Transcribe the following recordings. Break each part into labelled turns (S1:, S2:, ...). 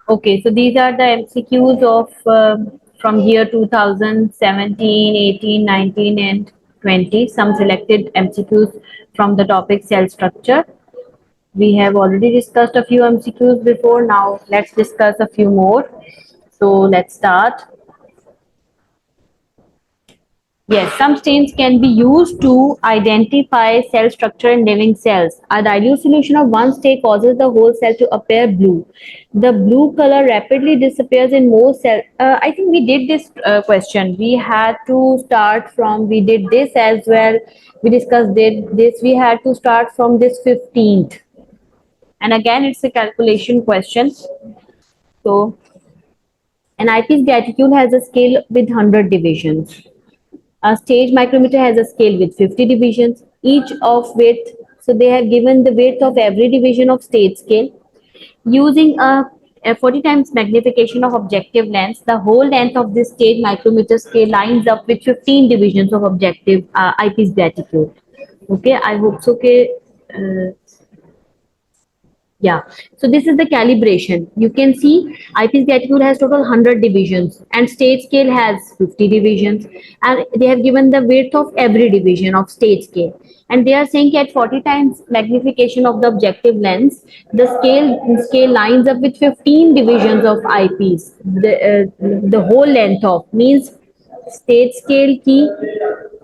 S1: Okay, so these are the MCQs of from year 2017, 18, 19, and 20. Some selected MCQs from the topic cell structure. We have already discussed a few MCQs before. Now let's discuss a few more. So let's start. Yes, some stains can be used to identify cell structure in living cells. A dilute solution of one stain causes the whole cell to appear blue. The blue color rapidly disappears in most cells. I think we did this question. We had to start from, we did this as well. We discussed this. We had to start from this 15th. And again, it's a calculation question. So, an eyepiece graticule has a scale with 100 divisions. A stage micrometer has a scale with 50 divisions, each of width. So they have given the width of every division of stage scale. Using a 40 times magnification of objective lens, the whole length of this stage micrometer scale lines up with 15 divisions of objective eyepiece graticule. Okay, I hope so. Okay, yeah, so this is the calibration. You can see eyepiece graticule has total 100 divisions and stage scale has 50 divisions, and they have given the width of every division of stage scale. And they are saying at 40 times magnification of the objective lens, the scale lines up with 15 divisions of eyepiece. The whole length of means stage scale key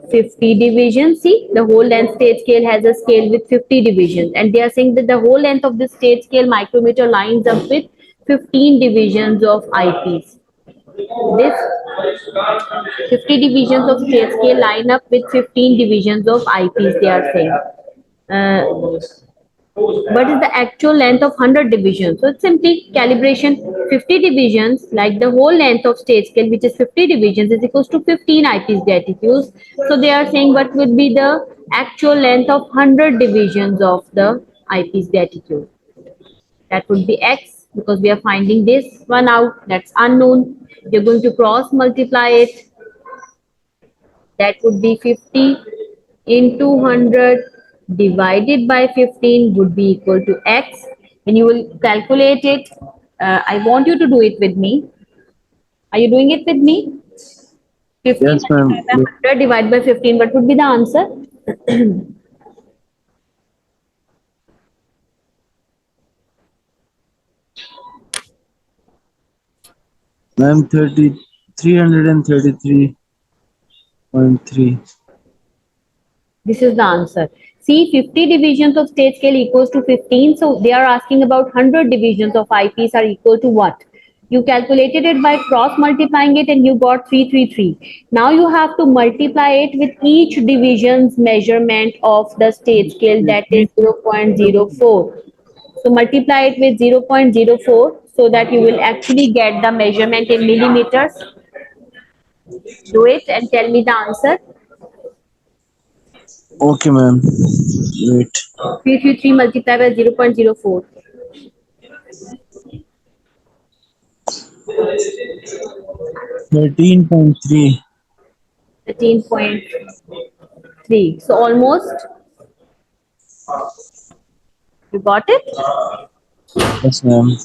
S1: 50 divisions. See, the whole length stage scale has a scale with 50 divisions, and they are saying that the whole length of this stage scale micrometer lines up with 15 divisions of eyepiece. This 50 divisions of stage scale line up with 15 divisions of eyepiece, they are saying. Uh, what is the actual length of 100 divisions? So it's simply calibration. 50 divisions, like the whole length of stage scale, which is 50 divisions, is equals to 15 eyepiece graticules. So they are saying what would be the actual length of 100 divisions of the eyepiece graticule. That would be x, because we are finding this one out. That's unknown. You're going to cross multiply it. That would be 50 into 100 divided by 15 would be equal to x. When you will calculate it, I want you to do it with me. Are you doing it with me? 50
S2: Yes,
S1: multiplied
S2: ma'am.
S1: by 100 divided by 15. What would be the answer?
S2: Ma'am, 333.3.
S1: This is the answer. See, 50 divisions of state scale equals to 15. So they are asking about 100 divisions of eyepiece are equal to what? You calculated it by cross multiplying it and you got 333. Now you have to multiply it with each division's measurement of the state scale, that is 0.04. So multiply it with 0.04 so that you will actually get the measurement in millimeters. Do it and tell me the answer.
S2: Okay, ma'am. Wait.
S1: 333 multiplied by 0.04.
S2: 13.3.
S1: 13.3. So almost you got it.
S2: Yes, ma'am.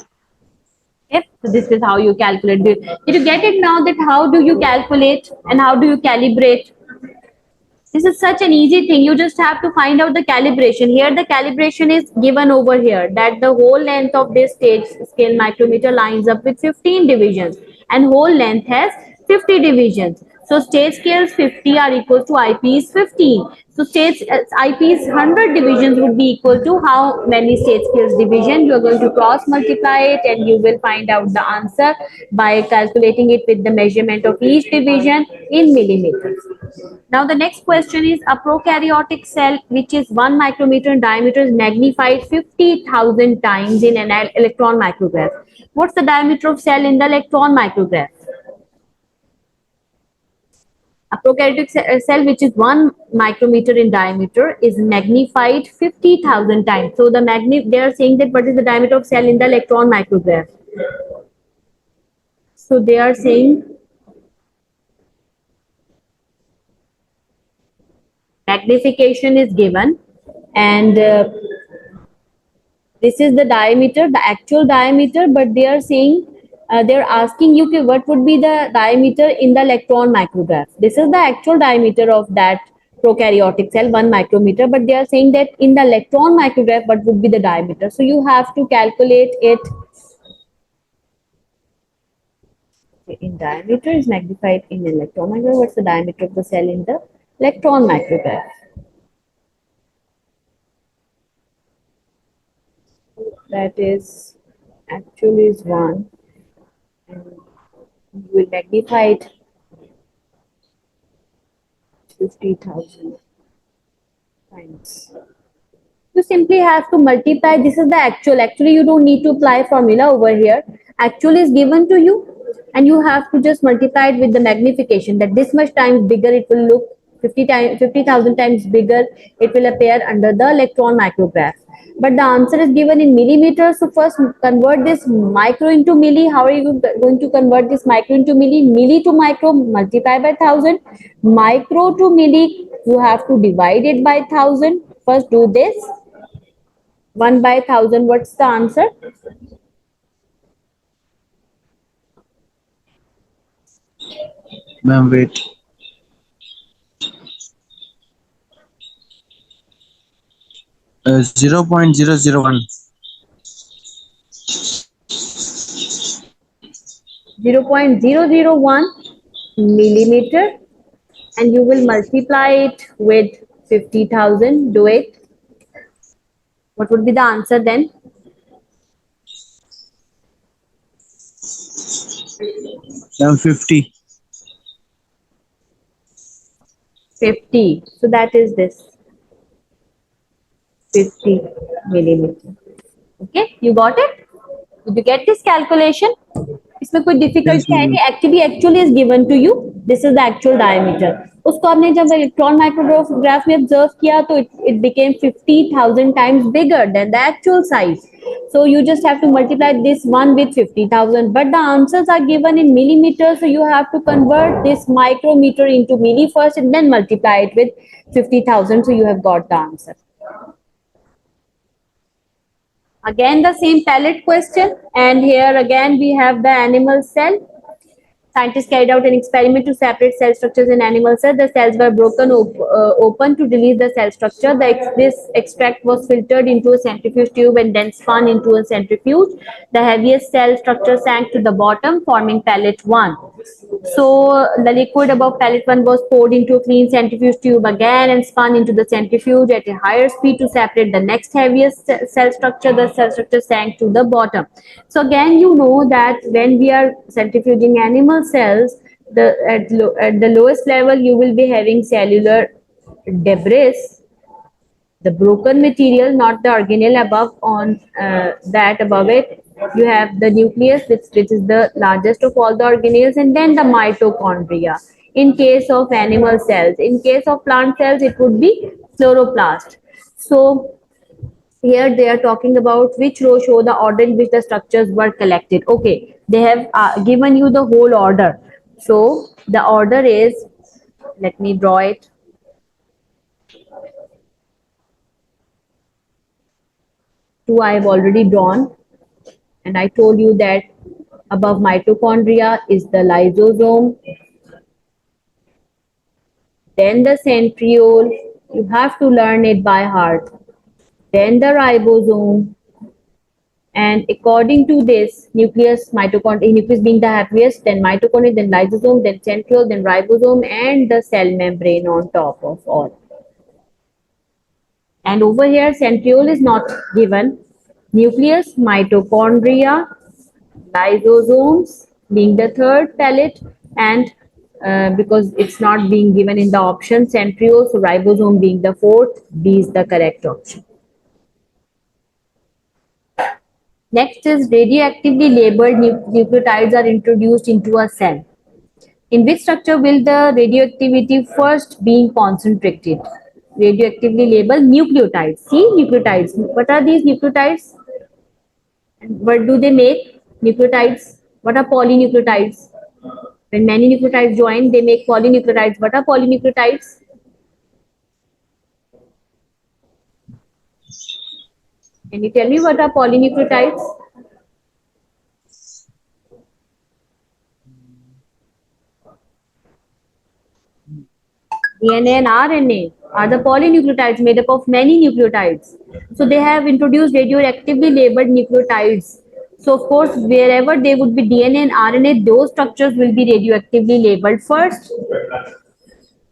S1: Okay. So this is how you calculate. Did you get it now that how do you calculate and how do you calibrate? This is such an easy thing. You just have to find out the calibration. Here the calibration is given over here, that the whole length of this stage scale micrometer lines up with 15 divisions and whole length has 50 divisions. So stage scales 50 are equal to eyepiece 15. So stage eyepiece 100 divisions would be equal to how many stage scales division? You are going to cross multiply it and you will find out the answer by calculating it with the measurement of each division in millimeters. Now the next question is, a prokaryotic cell which is 1 micrometer in diameter is magnified 50,000 times in an electron micrograph. What's the diameter of cell in the electron micrograph? A prokaryotic cell which is 1 micrometer in diameter is magnified 50,000 times. So they are saying that what is the diameter of cell in the electron micrograph? So they are saying magnification is given, and This is the diameter, the actual diameter, but they are saying they're asking you कि what would be the diameter in the electron micrograph. This is the actual diameter of that prokaryotic cell, 1 micrometer, but they are saying that in the electron micrograph, what would be the diameter? So you have to calculate it in diameter is magnified in electron micrograph. What's the diameter of the cell in the electron micrograph? That is actually is 1, and you will magnify it 50,000 times. You simply have to multiply. This is the actual. Actually, you don't need to apply formula over here. Actual is given to you, and you have to just multiply it with the magnification. That this much times bigger, it will look 50,000 times bigger. It will appear under the electron micrograph. But the answer is given in millimeters. So first convert this micro into milli. How are you going to convert this micro into milli? Milli to micro, multiply by 1,000. Micro to milli, you have to divide it by 1,000. First do this. 1 by 1,000. What's the answer?
S2: Ma'am, wait. 0.001.
S1: 0.001 millimeter, and you will multiply it with 50,000. Do it. What would be the answer then?
S2: Ma'am, 50.
S1: 50. So that is this 50 millimeter. Okay, you got it? Did you get this calculation? इसमें कोई
S2: Yes,
S1: difficulty है
S2: ma'am.
S1: नहीं. Actually actually is given to you. This is the actual diameter. उसको आपने जब electron micrograph में observe किया तो it became 50,000 times bigger than the actual size. So you just have to multiply this one with 50,000, but the answers are given in millimeters, so you have to convert this micrometer into milli first and then multiply it with 50,000, so you have got the answer. Again the same palette question, and here again we have the animal cell. Scientists carried out an experiment to separate cell structures in animal cells. The cells were broken open to release the cell structure. This extract was filtered into a centrifuge tube and then spun into a centrifuge. The heaviest cell structure sank to the bottom, forming pellet 1. So the liquid above pellet 1 was poured into a clean centrifuge tube again and spun into the centrifuge at a higher speed to separate the next heaviest cell structure. The cell structure sank to the bottom. So again, you know that when we are centrifuging animal cells, at the lowest level you will be having cellular debris, the broken material, not the organelle above. On that above it you have the nucleus, which is the largest of all the organelles, and then the mitochondria in case of animal cells. In case of plant cells it would be chloroplast. So here they are talking about which row show the order in which the structures were collected. Okay, they have given you the whole order. So the order is, let me draw it. 2 I have already drawn, and I told you that above mitochondria is the lysosome, then the centriole, you have to learn it by heart, then the ribosome, and according to this nucleus, mitochondria, nucleus being the happiest, then mitochondria, then lysosome, then centriole, then ribosome, and the cell membrane on top of all. And over here centriole is not given. Nucleus, mitochondria, lysosomes being the third pellet, and because it's not being given in the option, centriole, so ribosome being the fourth. B is the correct option. Next is radioactively labeled nucleotides are introduced into a cell. In which structure will the radioactivity first being concentrated? Radioactively labeled nucleotides. See, nucleotides. What are these nucleotides? And what do they make? Nucleotides. What are polynucleotides? When many nucleotides join, they make polynucleotides. What are polynucleotides? Can you tell me what are polynucleotides? DNA and RNA are the polynucleotides made up of many nucleotides. So they have introduced radioactively labeled nucleotides. So of course, wherever there would be DNA and RNA, those structures will be radioactively labeled first.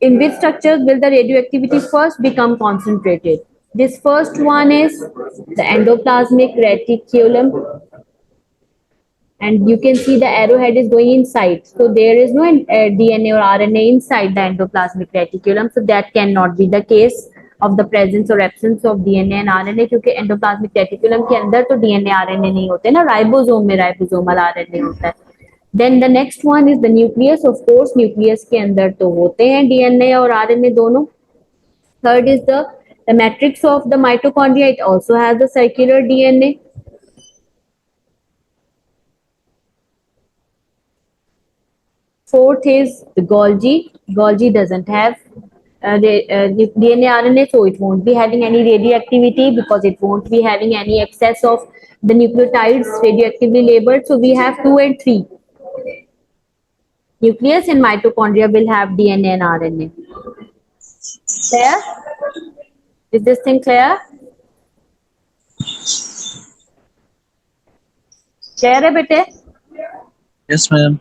S1: In which structures will the radioactivity first become concentrated? This first one is the endoplasmic reticulum, and you can see the arrowhead is going inside. So there is no DNA or RNA inside the endoplasmic reticulum. So that cannot be the case of the presence or absence of DNA and RNA, क्योंकि endoplasmic reticulum के अंदर तो DNA RNA नहीं होते ना, ribosome में ribosomal RNA होता है. Then the next one is the nucleus. Of course, nucleus के अंदर तो होते हैं DNA और RNA दोनों. Third is the matrix of the mitochondria. It also has the circular DNA. Fourth is the Golgi. Golgi doesn't have DNA RNA, so it won't be having any radioactivity because it won't be having any excess of the nucleotides radioactively labeled. So we have 2 and 3. Nucleus and mitochondria will have DNA and RNA. Clear? Is this thing clear? Clear hai bete?
S2: Yes, ma'am.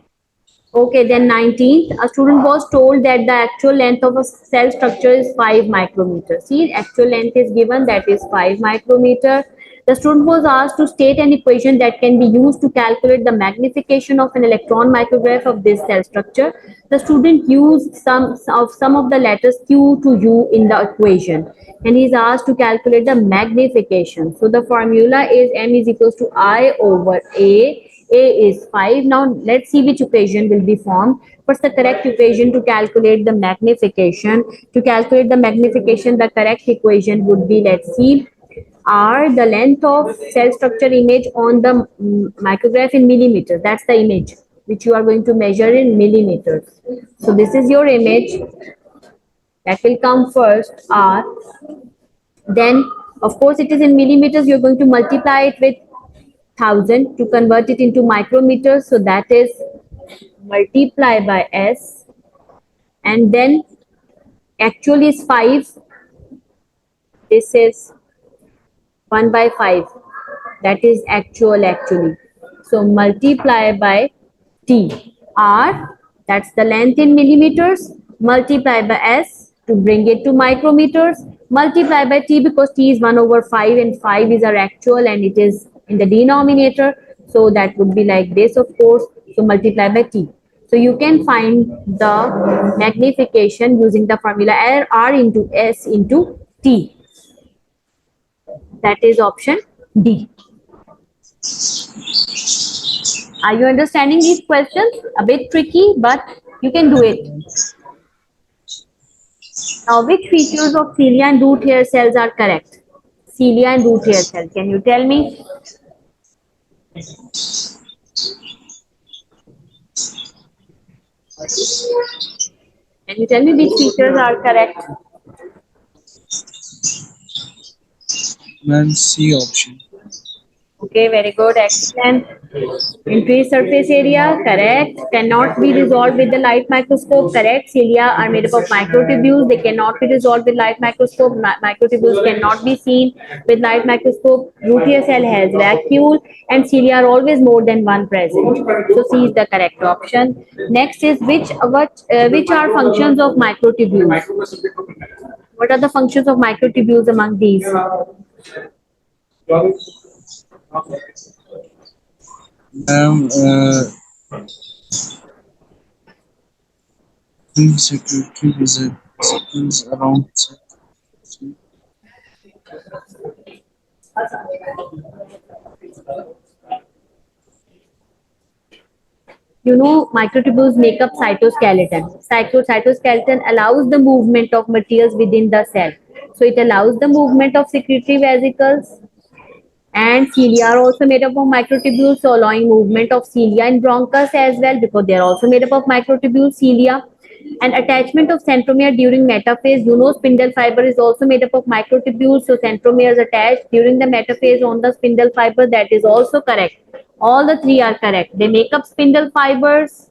S1: Okay, then 19th, a student was told that the actual length of a cell structure is 5 micrometer. See, actual length is given, that is 5 micrometer. The student was asked to state an equation that can be used to calculate the magnification of an electron micrograph of this cell structure. The student used some of the letters Q to U in the equation, and he is asked to calculate the magnification. So the formula is M is equals to I over A. A is 5. Now let's see which equation will be formed. What's the correct equation to calculate the magnification? To calculate the magnification, the correct equation would be, let's see, R, the length of cell structure image on the micrograph in millimeters. That's the image which you are going to measure in millimeters. So this is your image. That will come first, R. Then, of course, it is in millimeters. You're going to multiply it with 1000 to convert it into micrometers. So that is multiply by S, and then actually is 5. This is 1 by 5. That is actually. So multiply by T. R, that's the length in millimeters, multiply by S to bring it to micrometers, multiply by T because T is 1 over 5 and 5 is our actual and it is in the denominator. So that would be like this, of course. So multiply by T. So you can find the magnification using the formula R into S into T. That is option D. Are you understanding these questions? A bit tricky, but you can do it. Now, which features of cilia and root hair cells are correct? Cilia and root hair cells. Can you tell me? Can you tell me which features are correct?
S2: Ma'am, C option.
S1: Okay, very good, excellent. Increased surface area, correct. Cannot be resolved with the light microscope, correct. Cilia are made up of microtubules. They cannot be resolved with light microscope. Microtubules cannot be seen with light microscope. Root hair cell has vacuole, and cilia are always more than one present. So C is the correct option. Next is which are functions of microtubules? What are the functions of microtubules among these?
S2: Ma'am, secretary visits around.
S1: Microtubules make up cytoskeleton. Cytoskeleton allows the movement of materials within the cell. So it allows the movement of secretory vesicles, and cilia are also made up of microtubules, so allowing movement of cilia and bronchus as well because they are also made up of microtubules, cilia. And attachment of centromere during metaphase. You know, spindle fiber is also made up of microtubules. So centromeres attached during the metaphase on the spindle fiber. That is also correct. All the three are correct. They make up spindle fibers.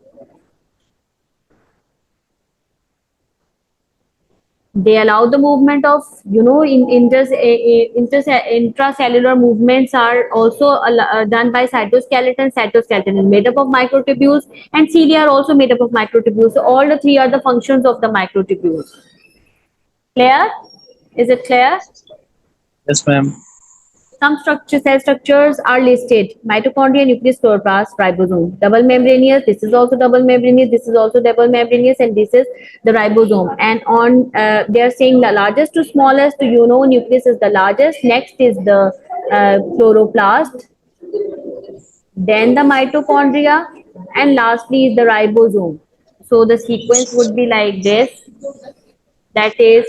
S1: They allow the movement of, you know, intracellular movements are also done by cytoskeleton. Cytoskeleton is made up of microtubules, and cilia are also made up of microtubules. So all the three are the functions of the microtubules. Clear? Is it clear?
S2: Yes, ma'am.
S1: Some cell structures are listed: mitochondria, nucleus, chloroplast, ribosome. Double membranous. This is also double membranous. This is also double membranous, and this is the ribosome. And on they are saying the largest to smallest. You know, nucleus is the largest. Next is the chloroplast. Then the mitochondria, and lastly is the ribosome. So the sequence would be like this. That is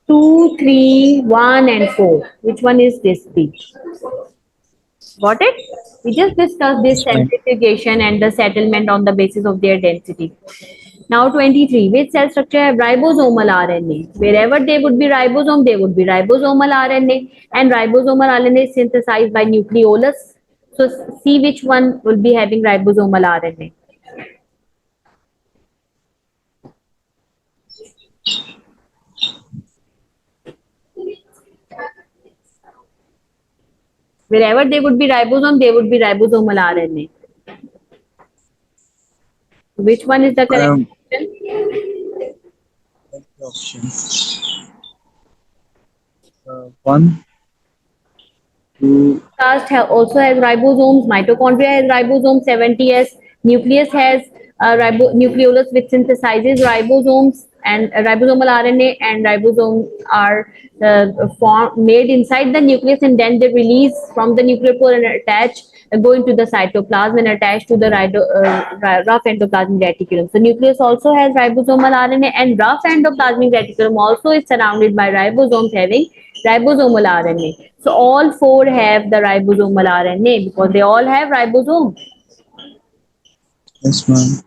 S1: 2, 3, 1, and 4. Which one is this, please? Got it? We just discussed this
S2: Yes, ma'am.
S1: centrifugation and the settlement on the basis of their density. Now 23. Which cell structure have ribosomal RNA? Wherever there would be ribosome, there would be ribosomal RNA, and ribosomal RNA is synthesized by nucleolus. So see which one will be having ribosomal RNA. Wherever there would be ribosome, there would be ribosomal RNA. Which one is the correct
S2: Ma'am,
S1: option?
S2: option. One, two.
S1: Cast also has ribosomes. Mitochondria has ribosomes. 70s. Nucleus has nucleolus which synthesizes ribosomes, and ribosomal RNA and ribosomes are made inside the nucleus, and then they release from the nuclear pore and attach, go into the cytoplasm and attach to the rough endoplasmic reticulum. So nucleus also has ribosomal RNA, and rough endoplasmic reticulum also is surrounded by ribosomes having ribosomal RNA. So all four have the ribosomal RNA because they all have ribosome.
S2: Yes, ma'am.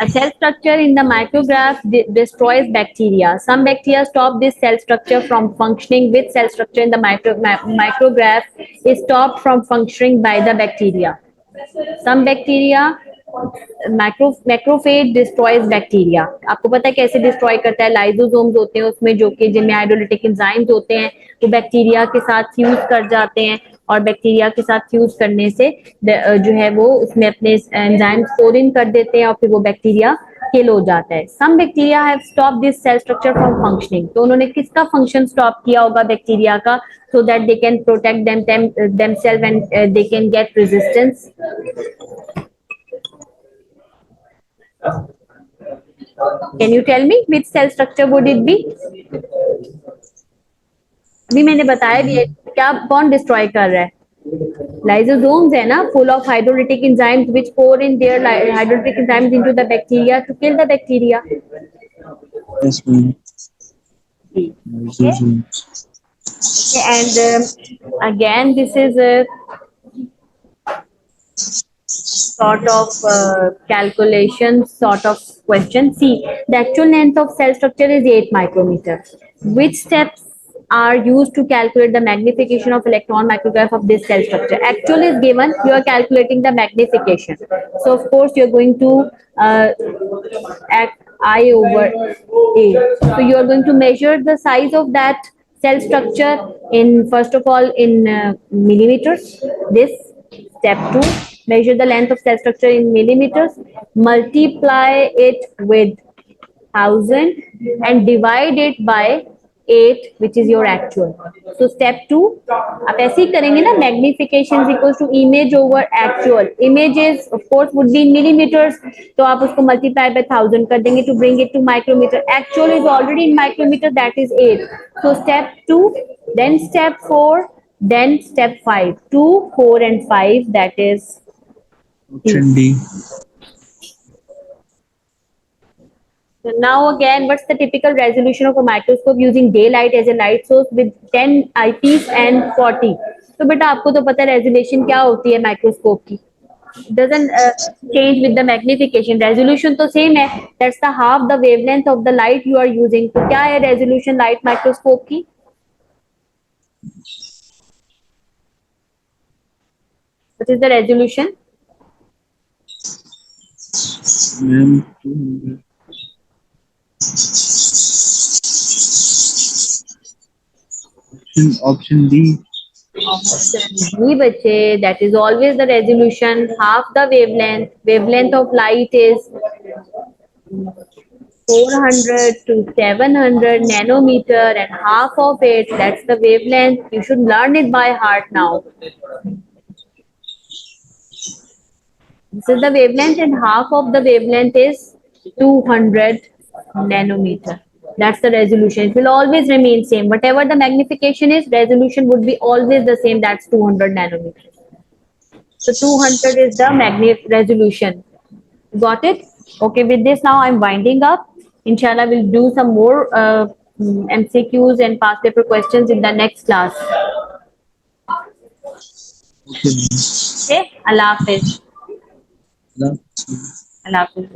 S1: A cell structure in the micrograph destroys bacteria. Some bacteria stop this cell structure from functioning. With cell structure in the micrograph is stopped from functioning by the bacteria. Some bacteria, macrophage destroys bacteria. आपको पता है कैसे destroy करता है? Lysosomes होते हैं उसमें जो कि जिनमें हाइड्रोलिटिक एंजाइम्स होते हैं, वो बैक्टीरिया के साथ फ्यूज कर जाते हैं, और बैक्टीरिया के साथ फ्यूज करने से जो है वो उसमें अपने एंजाइम स्टोर इन कर देते हैं, और फिर वो बैक्टीरिया किल हो जाता है. Some bacteria have stop this cell structure from functioning. तो उन्होंने किसका फंक्शन स्टॉप किया होगा बैक्टीरिया का? So that they can protect themselves and they can get resistance. Can you tell me which cell structure would it be? अभी मैंने बताया भी है, क्या कौन डिस्ट्रॉय कर रहा है? Lysosomes है ना, full of hydrolytic enzymes which pour in their hydrolytic enzymes into the bacteria to kill the bacteria.
S2: Yes, ma'am.
S1: Okay.
S2: Lysosomes.
S1: And again, this is a sort of calculation sort of question. See, the actual length of cell structure is 8 micrometer. Which steps are used to calculate the magnification of electron micrograph of this cell structure? Actual is given, you are calculating the magnification. So of course you are going to act I over A. So you are going to measure the size of that cell structure in, first of all, in millimeters. This step 2, measure the length of cell structure in millimeters, multiply it with 1000 and divide it by 8, which is your actual. So step 2, आप ऐसे ही करेंगे ना, magnification is equals to image over actual. Images of course would be in millimeters, तो आप उसको multiply by 1000 कर देंगे to bring it to micrometer. Actual is already in micrometer, that is 8. So step 2, then step 4, then step 5. 2, 4 and 5, that is D.
S2: Option D.
S1: So now again, what's the typical resolution of a microscope using daylight as a light source with 10 eyepiece and 40? तो बेटा आपको तो पता है resolution क्या होती है microscope की? doesn't change with the magnification. Resolution तो same है. That's the half the wavelength of the light you are using. तो क्या है resolution light microscope की? What is the resolution?
S2: Ma'am, 200. Option D.
S1: Option B, बच्चे, that is always the resolution. Half the wavelength. Wavelength of light is 400 to 700 nanometer, and half of it, that's the wavelength. You should learn it by heart now. This is the wavelength, and half of the wavelength is 200 nanometer. That's the resolution. It will always remain same. Whatever the magnification is, resolution would be always the same. That's 200 nanometers. So 200 is the resolution. Got it? Okay, with this now I'm winding up. Inshallah, we'll do some more MCQs and past paper questions in the next class.
S2: Okay, ma'am.
S1: Okay, Allah Hafiz.
S2: Last.
S1: Allah Hafiz.